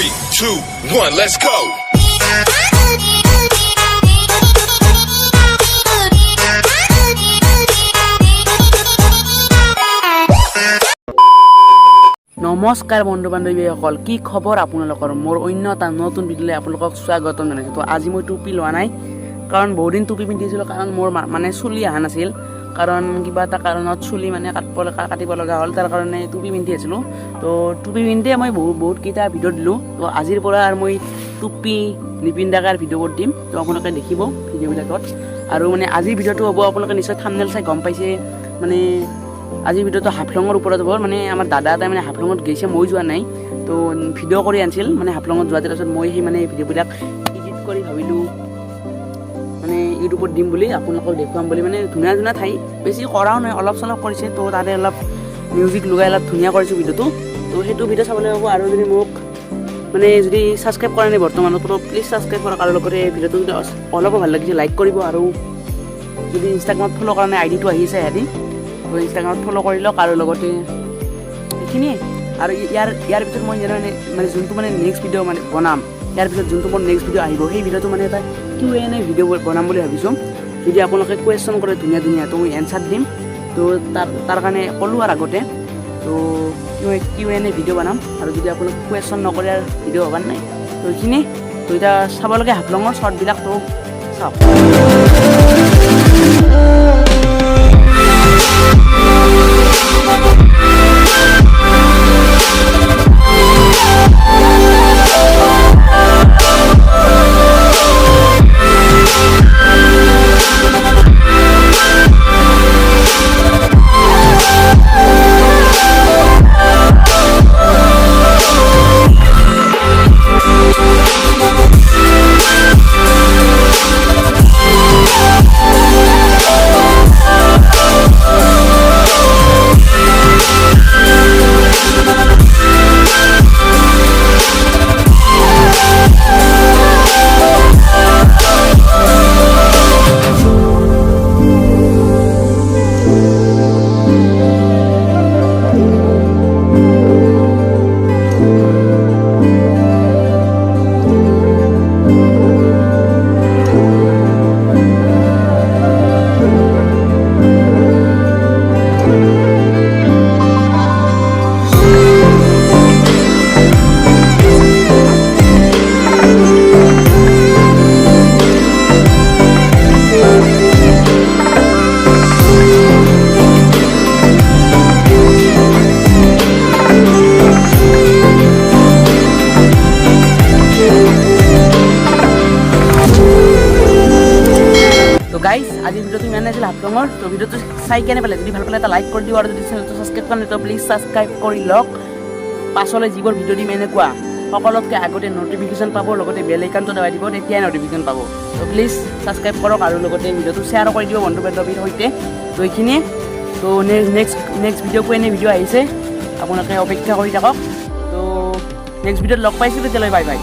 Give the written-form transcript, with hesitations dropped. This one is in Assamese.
3, 2, 1, let's go. নমস্কাৰ বন্ধু বান্ধৱীসকল, কি খবৰ আপোনালোকৰ? মোৰ অন্য এটা নতুন ভিডিঅ'লৈ আপোনালোকক স্বাগতম জনাইছোঁ। তো আজি মই টুপি লোৱা নাই, কাৰণ বহুত দিন টুপি পিন্ধিছিলোঁ, কাৰণ মোৰ মানে চুলি অহা নাছিল, কাৰণ কিবা এটা কাৰণত চুলি মানে কাটিব লগা হ'ল, তাৰ কাৰণে টুপি পিন্ধি আছিলোঁ। তো টুপি পিন্ধিয়ে মই বহুতকেইটা ভিডিঅ' দিলোঁ। তো আজিৰ পৰা আৰু মই টুপি নিপিন্ধাকৈ ভিডিঅ'বোৰ দিম, তো আপোনালোকে দেখিব ভিডিঅ'বিলাকত। আৰু মানে আজিৰ ভিডিঅ'টো হ'ব, আপোনালোকে নিশ্চয় থাম্বনেইল চাই গম পাইছে, মানে আজিৰ ভিডিঅ'টো হাফলঙৰ ওপৰত হ'ব। মানে আমাৰ দাদা এটাই মানে হাফলঙত গৈছে, মই যোৱা নাই। তো ভিডিঅ' কৰি আনিছিল মানে হাফলঙত যোৱা, তাৰপিছত মই সেই মানে ভিডিঅ'বিলাক এডিট কৰি ভাবিলোঁ মানে ইউটিউবত দিম বুলি, আপোনালোকক দেখুৱাম বুলি। মানে ধুনীয়া ধুনীয়া ঠাই, বেছি কৰাও নাই, অলপ চলপ কৰিছে। তো তাতে অলপ মিউজিক লগাই অলপ ধুনীয়া কৰিছোঁ ভিডিঅ'টো। তো সেইটো ভিডিঅ' চাবলৈ হ'ব। আৰু যদি মোক মানে যদি ছাবস্ক্ৰাইব কৰা নাই বৰ্তমানত, তো প্লিজ ছাবস্ক্ৰাইব কৰক। আৰু লগতে ভিডিঅ'টো যদি অলপো ভাল লাগিছে লাইক কৰিব। আৰু যদি ইনষ্টাগ্ৰামত ফ'ল' কৰা নাই, আইডিটো আহিছে সিহঁতি, তো ইনষ্টাগ্ৰামত ফ'ল' কৰি লওক। আৰু লগতে এইখিনিয়ে। আৰু ইয়াৰ পিছত মই মানে যোনটো মানে নেক্সট ভিডিঅ' মানে বনাম, ইয়াৰ পিছত যোনটো মোৰ নেক্সট ভিডিঅ' আহিব, সেই ভিডিঅ'টো মানে এটা Q&A ভিডিঅ' বনাম বুলি ভাবিছোঁ। যদি আপোনালোকে কুৱেশ্যন কৰে ধুনীয়া ধুনীয়া, তো মই এনচাৰ দিম। তো তাৰ কাৰণে ক'লোঁ আৰু আগতে, তো Q&A ভিডিঅ' বনাম। আৰু যদি আপোনালোকে কুৱেশ্যন নকৰে আৰু ভিডিঅ' হ'বাৰ নাই, তো এইখিনি। তো এতিয়া চাব লাগে হাফলঙৰ শ্বৰ্টবিলাক, তো চাওক। গাইজ, আজিৰ ভিডিঅ'টো ইমানে আছিল হাফলঙৰ। তো ভিডিঅ'টো চাই কেনে পালে, যদি ভাল পালে এটা লাইক কৰি দিব। আৰু যদি চেনেলটো ছাবস্ক্ৰাইব কৰা নাই, তো প্লিজ ছাবস্ক্ৰাইব কৰি লওক। পাছলৈ যিবোৰ ভিডিঅ' দিম এনেকুৱা সকলোতকৈ আগতে নটিফিকেশ্যন পাব, লগতে বেল আইকনটো দবাই দিব, তেতিয়াই নটিফিকেশ্যন পাব। তো প্লিজ ছাবস্ক্ৰাইব কৰক। আৰু লগতে ভিডিঅ'টো শ্বেয়াৰ কৰি দিব বন্ধু বান্ধৱীৰ সৈতে। তো এইখিনিয়ে। তো নেক্সট Q&A ভিডিঅ' আহিছে, আপোনালোকে অপেক্ষা কৰি থাকক। তো নেক্সট ভিডিঅ'ত লগ পাইছোঁ, তেতিয়ালৈ বাই বাই।